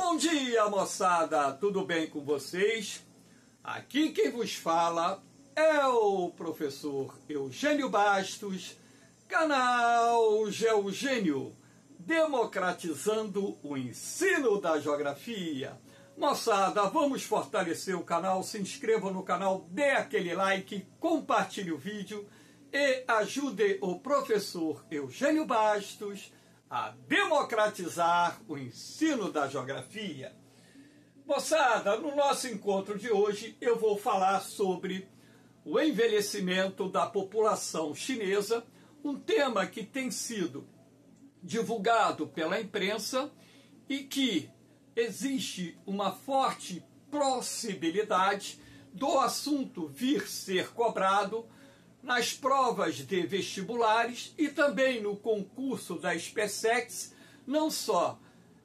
Bom dia, moçada! Tudo bem com vocês? Aqui quem vos fala é o professor Eugênio Bastos, canal Geogênio, democratizando o ensino da geografia. Moçada, vamos fortalecer o canal, se inscreva no canal, dê aquele like, compartilhe o vídeo e ajude o professor Eugênio Bastos a democratizar o ensino da geografia. Moçada, no nosso encontro de hoje eu vou falar sobre o envelhecimento da população chinesa, um tema que tem sido divulgado pela imprensa e que existe uma forte possibilidade do assunto vir ser cobrado nas provas de vestibulares e também no concurso da SpaceX, não só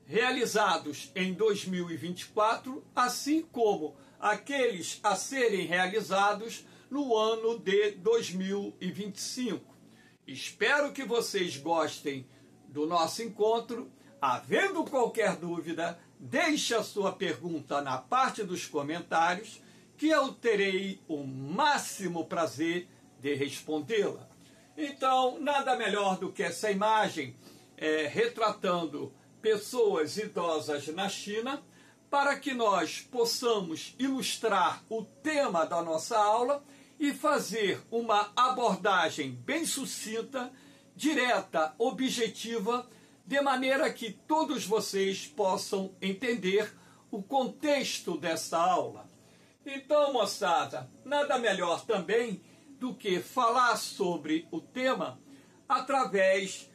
realizados em 2024, assim como aqueles a serem realizados no ano de 2025. Espero que vocês gostem do nosso encontro. Havendo qualquer dúvida, deixe a sua pergunta na parte dos comentários, que eu terei o máximo prazer de respondê-la. Então, nada melhor do que essa imagem retratando pessoas idosas na China, para que nós possamos ilustrar o tema da nossa aula e fazer uma abordagem bem sucinta, direta, objetiva, de maneira que todos vocês possam entender o contexto dessa aula. Então, moçada, nada melhor também do que falar sobre o tema através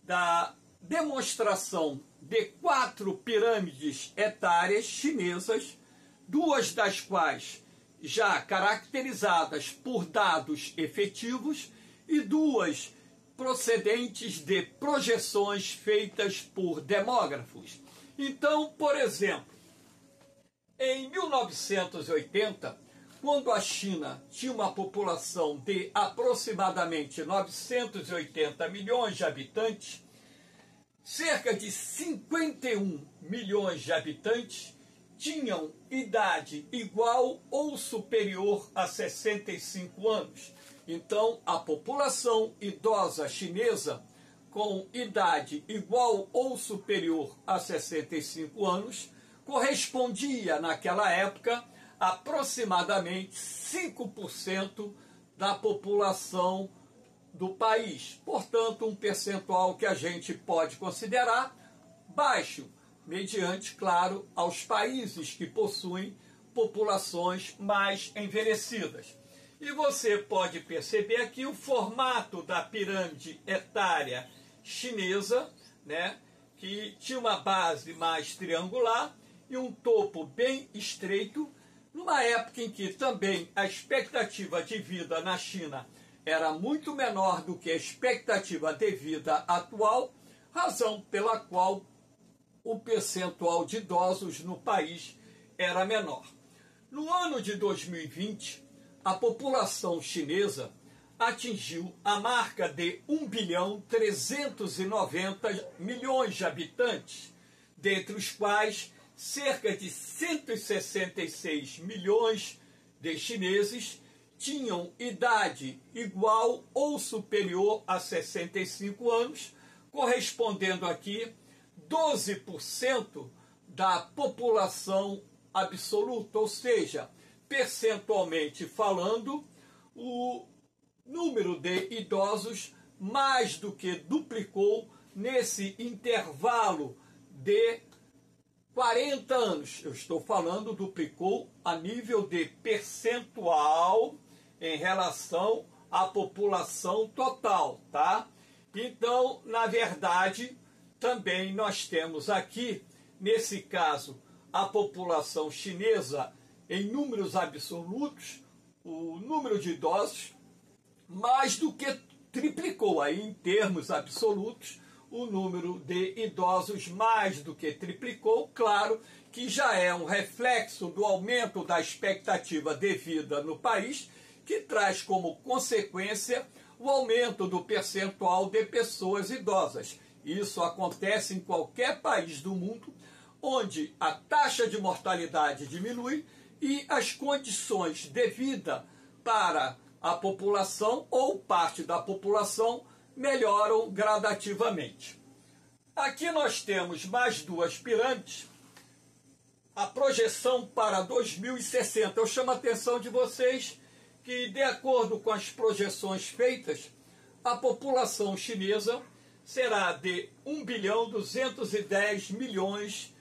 da demonstração de 4 pirâmides etárias chinesas, 2 das quais já caracterizadas por dados efetivos e 2 procedentes de projeções feitas por demógrafos. Então, por exemplo, em 1980, quando a China tinha uma população de aproximadamente 980 milhões de habitantes, cerca de 51 milhões de habitantes tinham idade igual ou superior a 65 anos. Então, a população idosa chinesa com idade igual ou superior a 65 anos correspondia, naquela época, aproximadamente 5% da população do país. Portanto, um percentual que a gente pode considerar baixo, mediante, claro, aos países que possuem populações mais envelhecidas. E você pode perceber aqui o formato da pirâmide etária chinesa, né, que tinha uma base mais triangular e um topo bem estreito, numa época em que também a expectativa de vida na China era muito menor do que a expectativa de vida atual, razão pela qual o percentual de idosos no país era menor. No ano de 2020, a população chinesa atingiu a marca de 1.390 bilhões de habitantes, dentre os quais cerca de 166 milhões de chineses tinham idade igual ou superior a 65 anos, correspondendo aqui 12% da população absoluta, ou seja, percentualmente falando, o número de idosos mais do que duplicou nesse intervalo de 40 anos. Eu estou falando, duplicou a nível de percentual em relação à população total, tá? Então, na verdade, também nós temos aqui, nesse caso, a população chinesa em números absolutos, o número de idosos mais do que triplicou. Aí, em termos absolutos, o número de idosos mais do que triplicou, claro que já é um reflexo do aumento da expectativa de vida no país, que traz como consequência o aumento do percentual de pessoas idosas. Isso acontece em qualquer país do mundo onde a taxa de mortalidade diminui e as condições de vida para a população ou parte da população melhoram gradativamente. Aqui nós temos mais duas pirâmides. A projeção para 2060. Eu chamo a atenção de vocês que, de acordo com as projeções feitas, a população chinesa será de 1.210 bilhões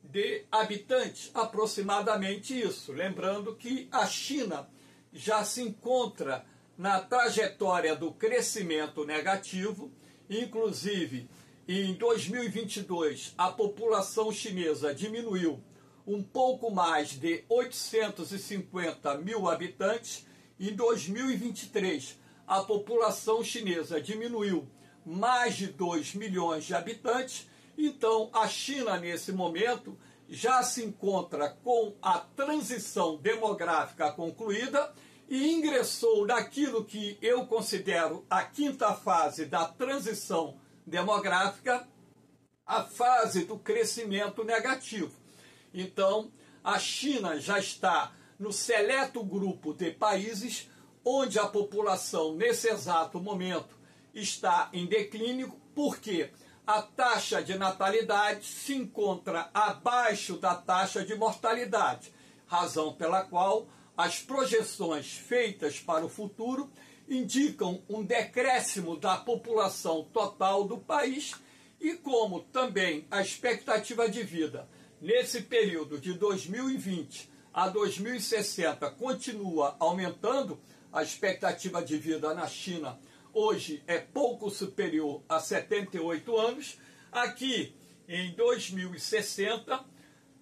de habitantes, aproximadamente isso. Lembrando que a China já se encontra na trajetória do crescimento negativo, inclusive em 2022 a população chinesa diminuiu um pouco mais de 850 mil habitantes. Em 2023 a população chinesa diminuiu mais de 2 milhões de habitantes. Então a China nesse momento já se encontra com a transição demográfica concluída e ingressou naquilo que eu considero a quinta fase da transição demográfica, a fase do crescimento negativo. Então, a China já está no seleto grupo de países onde a população, nesse exato momento, está em declínio, porque a taxa de natalidade se encontra abaixo da taxa de mortalidade, razão pela qual as projeções feitas para o futuro indicam um decréscimo da população total do país e como também a expectativa de vida nesse período de 2020 a 2060 continua aumentando, a expectativa de vida na China hoje é pouco superior a 78 anos. Aqui em 2060,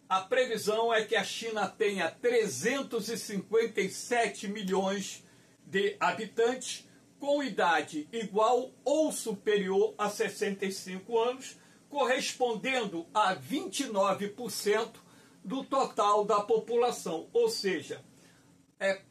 a previsão é que a China tenha 357 milhões de habitantes com idade igual ou superior a 65 anos, correspondendo a 29% do total da população. Ou seja,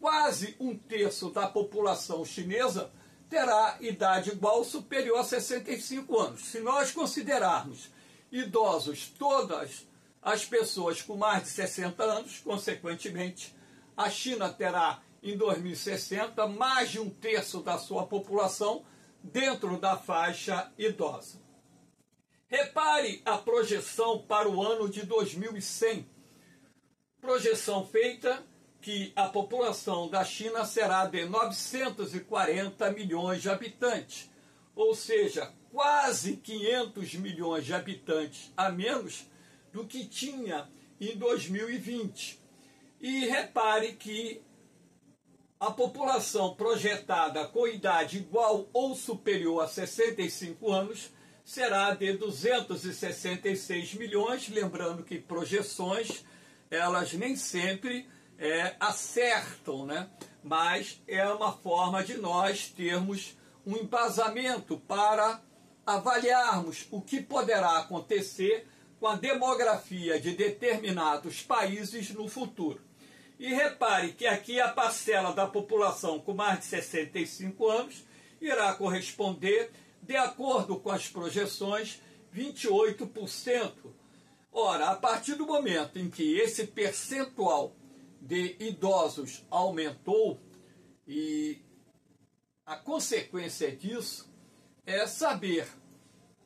quase um terço da população chinesa terá idade igual ou superior a 65 anos. Se nós considerarmos idosos todas as pessoas com mais de 60 anos, consequentemente, a China terá em 2060 mais de um terço da sua população dentro da faixa idosa. Repare a projeção para o ano de 2100. Projeção feita que a população da China será de 940 milhões de habitantes, ou seja, quase 500 milhões de habitantes a menos do que tinha em 2020. E repare que a população projetada com idade igual ou superior a 65 anos será de 266 milhões, lembrando que projeções, elas nem sempre acertam, né? Mas é uma forma de nós termos um embasamento para avaliarmos o que poderá acontecer com a demografia de determinados países no futuro. E repare que aqui a parcela da população com mais de 65 anos irá corresponder, de acordo com as projeções, 28%. Ora, a partir do momento em que esse percentual de idosos aumentou, e a consequência disso é saber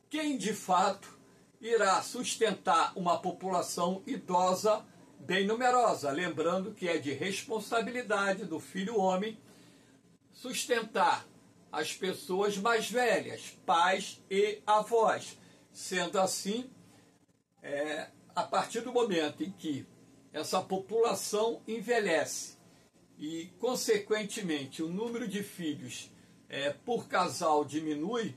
quem de fato irá sustentar uma população idosa bem numerosa, lembrando que é de responsabilidade do filho homem sustentar as pessoas mais velhas, pais e avós. Sendo assim, a partir do momento em que essa população envelhece e, consequentemente, o número de filhos por casal diminui,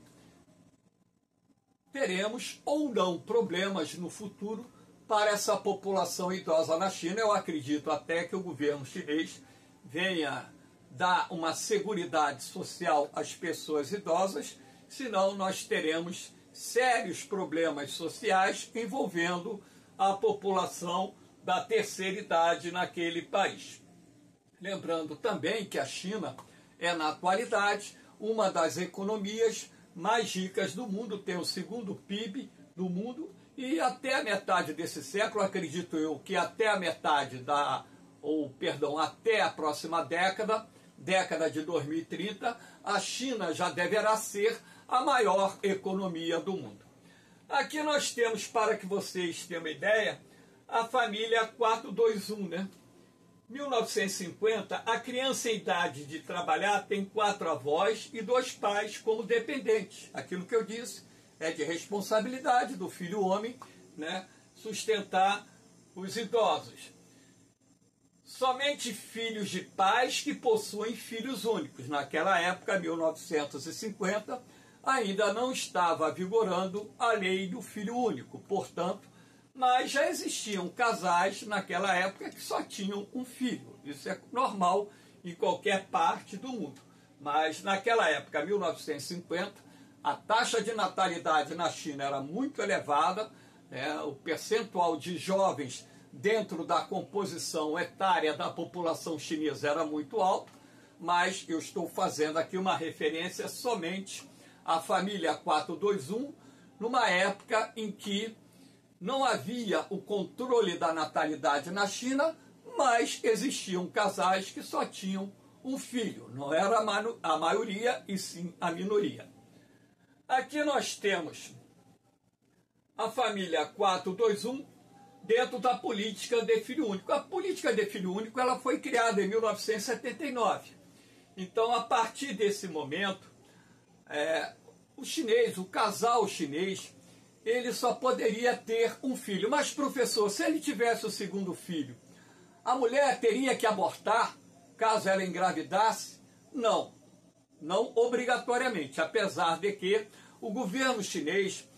teremos ou não problemas no futuro para essa população idosa na China. Eu acredito até que o governo chinês venha dar uma seguridade social às pessoas idosas, senão nós teremos sérios problemas sociais envolvendo a população da terceira idade naquele país. Lembrando também que a China é, na atualidade, uma das economias mais ricas do mundo, tem o segundo PIB do mundo E até a metade desse século, acredito eu, que até a metade até a próxima década de 2030, a China já deverá ser a maior economia do mundo. Aqui nós temos, para que vocês tenham uma ideia, a família 421, né? 1950, a criança em idade de trabalhar tem 4 avós e 2 pais como dependentes. Aquilo que eu disse é de responsabilidade do filho homem, né, sustentar os idosos. Somente filhos de pais que possuem filhos únicos. Naquela época, 1950, ainda não estava vigorando a lei do filho único, portanto, mas já existiam casais naquela época que só tinham um filho. Isso é normal em qualquer parte do mundo. Mas naquela época, 1950, a taxa de natalidade na China era muito elevada, né? O percentual de jovens dentro da composição etária da população chinesa era muito alto, mas eu estou fazendo aqui uma referência somente à família 421, numa época em que não havia o controle da natalidade na China, mas existiam casais que só tinham um filho. Não era a maioria, e sim a minoria. Aqui nós temos a família 421 dentro da política de filho único. A política de filho único ela foi criada em 1979. Então, a partir desse momento, o casal chinês, ele só poderia ter um filho. Mas, professor, se ele tivesse o segundo filho, a mulher teria que abortar caso ela engravidasse? Não, não obrigatoriamente, apesar de que o governo chinês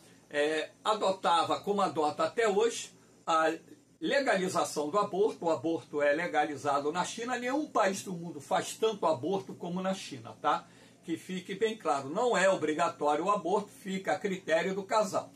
adotava, como adota até hoje, a legalização do aborto. O aborto é legalizado na China. Nenhum país do mundo faz tanto aborto como na China, tá? Que fique bem claro, não é obrigatório o aborto, fica a critério do casal,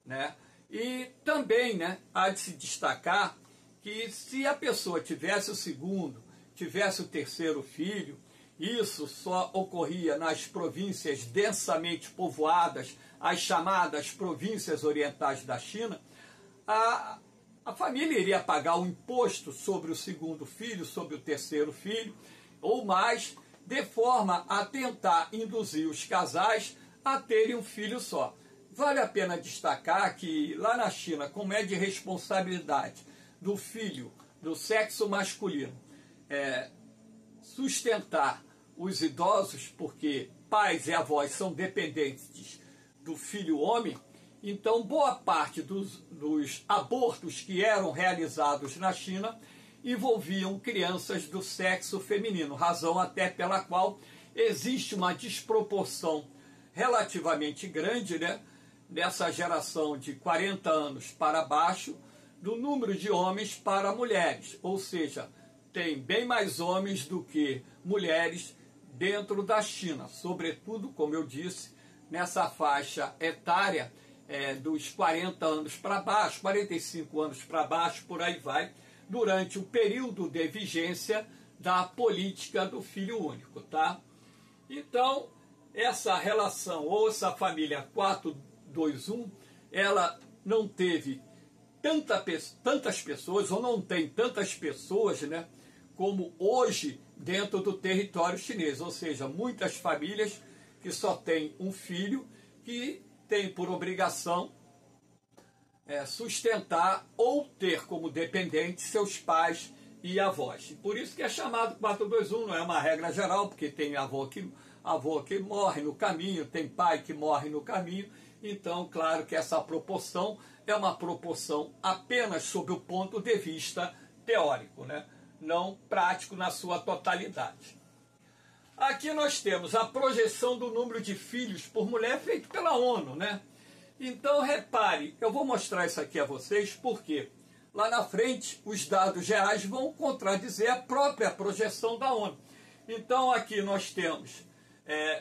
né? E também, né, há de se destacar que se a pessoa tivesse o segundo, tivesse o terceiro filho, isso só ocorria nas províncias densamente povoadas, as chamadas províncias orientais da China. A família iria pagar o imposto sobre o segundo filho, sobre o terceiro filho, ou mais, de forma a tentar induzir os casais a terem um filho só. Vale a pena destacar que lá na China, como é de responsabilidade do filho do sexo masculino sustentar os idosos, porque pais e avós são dependentes do filho homem, então boa parte dos abortos que eram realizados na China envolviam crianças do sexo feminino, razão até pela qual existe uma desproporção relativamente grande, né, dessa geração de 40 anos para baixo, do número de homens para mulheres, ou seja, tem bem mais homens do que mulheres dentro da China, sobretudo, como eu disse, nessa faixa etária dos 40 anos para baixo, 45 anos para baixo, por aí vai, durante o período de vigência da política do filho único, tá? Então, essa relação, ou essa família 421, ela não teve tantas pessoas, ou não tem tantas pessoas, né, como hoje dentro do território chinês, ou seja, muitas famílias que só têm um filho, que tem por obrigação sustentar ou ter como dependentes seus pais e avós. Por isso que é chamado 421, não é uma regra geral, porque tem avô que morre no caminho, tem pai que morre no caminho. Então, claro que essa proporção é uma proporção apenas sob o ponto de vista teórico, né? Não prático na sua totalidade. Aqui nós temos a projeção do número de filhos por mulher feito pela ONU, né? Então, repare, eu vou mostrar isso aqui a vocês, porque lá na frente os dados reais vão contradizer a própria projeção da ONU. Então, aqui nós temos,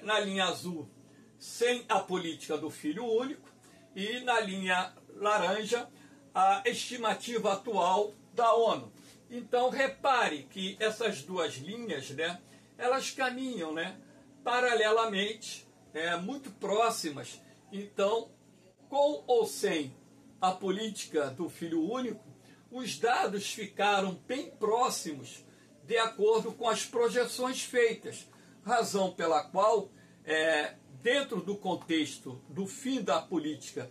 na linha azul, sem a política do filho único, e na linha laranja, a estimativa atual da ONU. Então, repare que essas duas linhas, né, elas caminham, né, paralelamente, muito próximas. Então, com ou sem a política do filho único, os dados ficaram bem próximos de acordo com as projeções feitas, razão pela qual, dentro do contexto do fim da política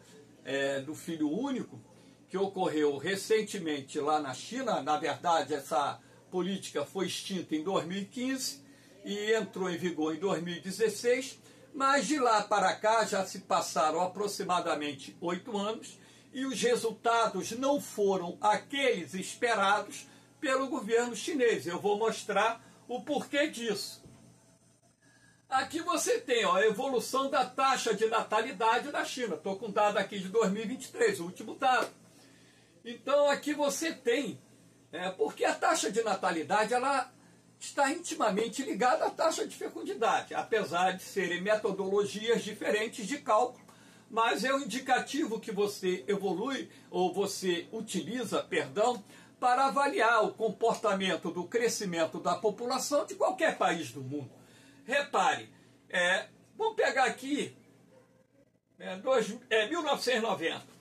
do filho único, que ocorreu recentemente lá na China, na verdade essa política foi extinta em 2015 e entrou em vigor em 2016, mas de lá para cá já se passaram aproximadamente 8 anos e os resultados não foram aqueles esperados pelo governo chinês. Eu vou mostrar o porquê disso. Aqui você tem a evolução da taxa de natalidade da China. Estou com dado aqui de 2023, o último dado. Então aqui você tem, porque a taxa de natalidade ela está intimamente ligada à taxa de fecundidade, apesar de serem metodologias diferentes de cálculo, mas é um indicativo que você evolui, ou você utiliza, perdão, para avaliar o comportamento do crescimento da população de qualquer país do mundo. Repare, vamos pegar aqui 1990.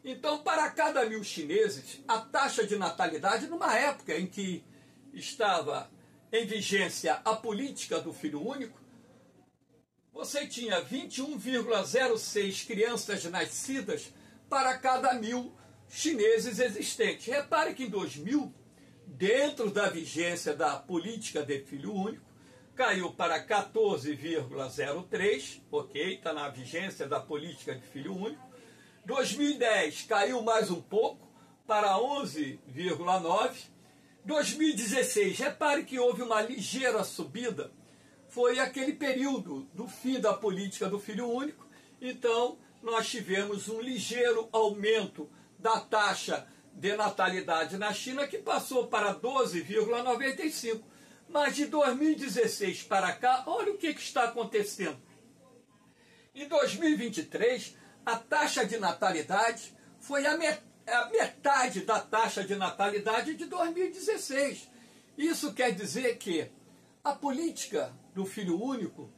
Então, para cada 1.000 chineses, a taxa de natalidade, numa época em que estava em vigência a política do filho único, você tinha 21,06 crianças nascidas para cada 1.000 chineses existentes. Repare que em 2000, dentro da vigência da política de filho único, caiu para 14,03, ok? Está na vigência da política de filho único. 2010 caiu mais um pouco para 11,9. 2016, repare que houve uma ligeira subida. Foi aquele período do fim da política do filho único. Então, nós tivemos um ligeiro aumento da taxa de natalidade na China, que passou para 12,95. Mas de 2016 para cá, olha o que está acontecendo. Em 2023, a taxa de natalidade foi a metade da taxa de natalidade de 2016. Isso quer dizer que a política do filho único,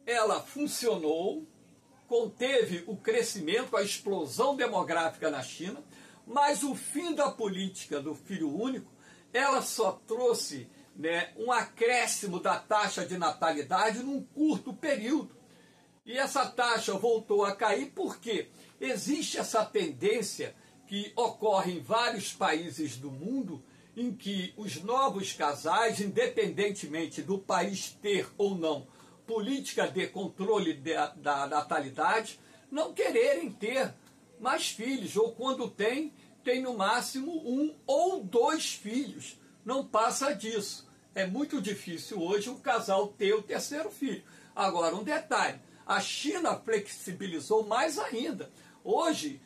ela funcionou, conteve o crescimento, a explosão demográfica na China, mas o fim da política do filho único, ela só trouxe um acréscimo da taxa de natalidade num curto período. E essa taxa voltou a cair porque existe essa tendência que ocorre em vários países do mundo, em que os novos casais, independentemente do país ter ou não política de controle da natalidade, não quererem ter mais filhos, ou quando tem no máximo 1 ou 2 filhos. Não passa disso. É muito difícil hoje um casal ter o 3º filho. Agora, um detalhe. A China flexibilizou mais ainda. Hoje,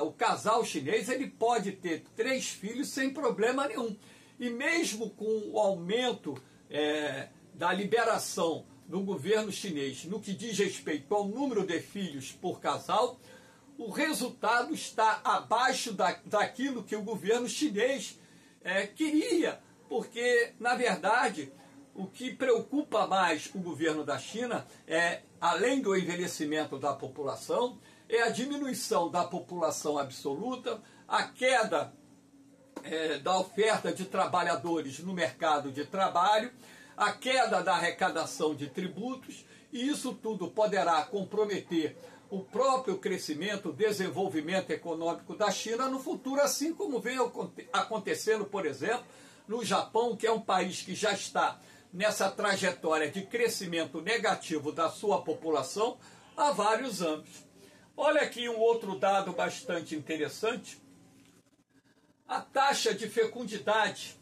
o casal chinês ele pode ter 3 filhos sem problema nenhum. E mesmo com o aumento da liberação do governo chinês no que diz respeito ao número de filhos por casal, o resultado está abaixo daquilo que o governo chinês queria. Porque, na verdade, o que preocupa mais o governo da China além do envelhecimento da população, é a diminuição da população absoluta, a queda da oferta de trabalhadores no mercado de trabalho, a queda da arrecadação de tributos, e isso tudo poderá comprometer o próprio crescimento, o desenvolvimento econômico da China no futuro, assim como vem acontecendo, por exemplo, no Japão, que é um país que já está nessa trajetória de crescimento negativo da sua população há vários anos. Olha aqui um outro dado bastante interessante. A taxa de fecundidade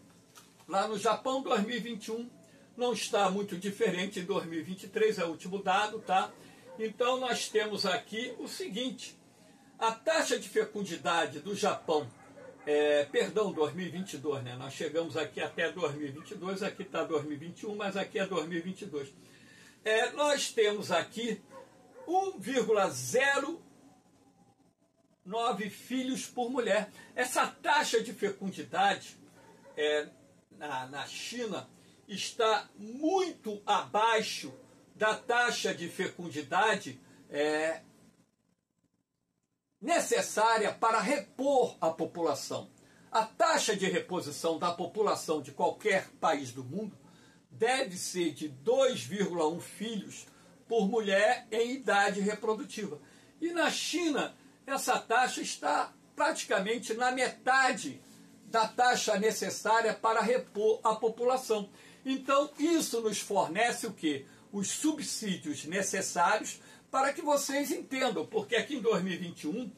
lá no Japão 2021 não está muito diferente em 2023, é o último dado, tá? Então nós temos aqui o seguinte: a taxa de fecundidade do Japão, 2022, né? Nós chegamos aqui até 2022, aqui está 2021, mas aqui é 2022. Nós temos aqui 1,09 filhos por mulher. Essa taxa de fecundidade na China está muito abaixo da taxa de fecundidade necessária para repor a população. A taxa de reposição da população de qualquer país do mundo deve ser de 2,1 filhos por mulher em idade reprodutiva. E na China, essa taxa está praticamente na metade da taxa necessária para repor a população. Então, isso nos fornece o quê? Os subsídios necessários para que vocês entendam, porque aqui em 2021,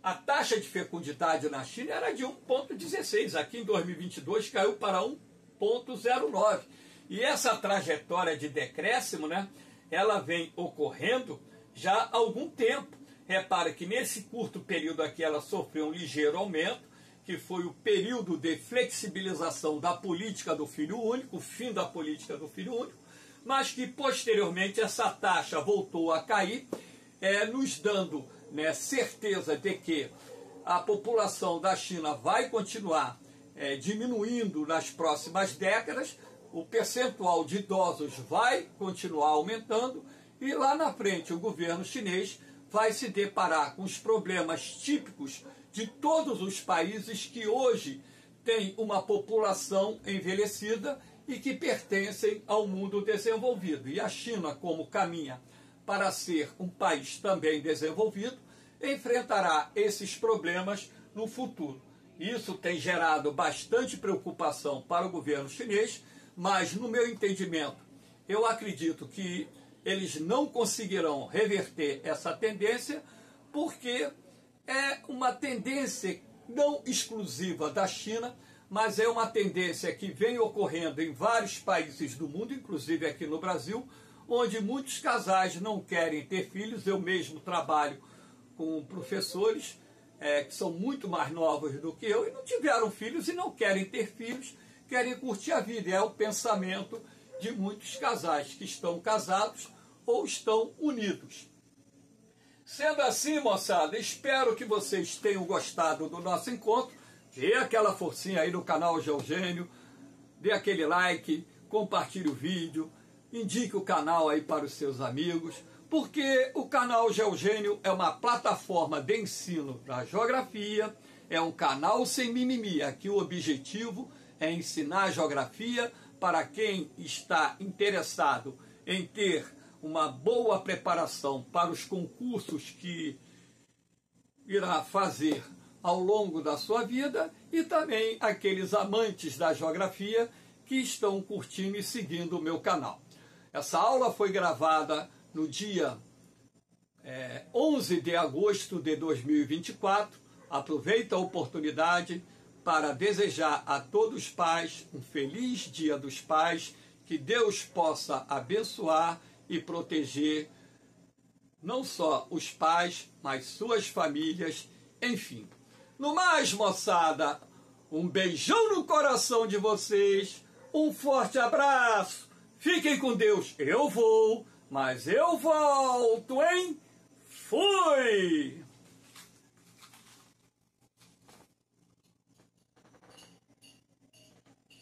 a taxa de fecundidade na China era de 1,16. Aqui em 2022 caiu para 1,09. E essa trajetória de decréscimo, né, ela vem ocorrendo já há algum tempo. Repare que nesse curto período aqui ela sofreu um ligeiro aumento, que foi o período de flexibilização da política do filho único, o fim da política do filho único, mas que posteriormente essa taxa voltou a cair, nos dando, né, certeza de que a população da China vai continuar diminuindo nas próximas décadas, o percentual de idosos vai continuar aumentando e lá na frente o governo chinês vai se deparar com os problemas típicos de todos os países que hoje têm uma população envelhecida e que pertencem ao mundo desenvolvido. E a China, como caminha para ser um país também desenvolvido, enfrentará esses problemas no futuro. Isso tem gerado bastante preocupação para o governo chinês, mas no meu entendimento, eu acredito que eles não conseguirão reverter essa tendência, porque é uma tendência não exclusiva da China, mas é uma tendência que vem ocorrendo em vários países do mundo, inclusive aqui no Brasil, onde muitos casais não querem ter filhos. Eu mesmo trabalho com professores que são muito mais novos do que eu e não tiveram filhos e não querem ter filhos, querem curtir a vida. É o pensamento de muitos casais que estão casados ou estão unidos. Sendo assim, moçada, espero que vocês tenham gostado do nosso encontro. Dê aquela forcinha aí no canal Geogênio, dê aquele like, compartilhe o vídeo, indique o canal aí para os seus amigos, porque o canal Geogênio é uma plataforma de ensino da geografia, é um canal sem mimimi. Aqui o objetivo é ensinar geografia para quem está interessado em ter uma boa preparação para os concursos que irá fazer ao longo da sua vida, e também aqueles amantes da geografia que estão curtindo e seguindo o meu canal. Essa aula foi gravada no dia 11 de agosto de 2024. Aproveito a oportunidade para desejar a todos os pais um feliz Dia dos Pais, que Deus possa abençoar e proteger não só os pais, mas suas famílias, enfim. No mais, moçada, um beijão no coração de vocês, um forte abraço, fiquem com Deus. Eu vou, mas eu volto, hein? Fui!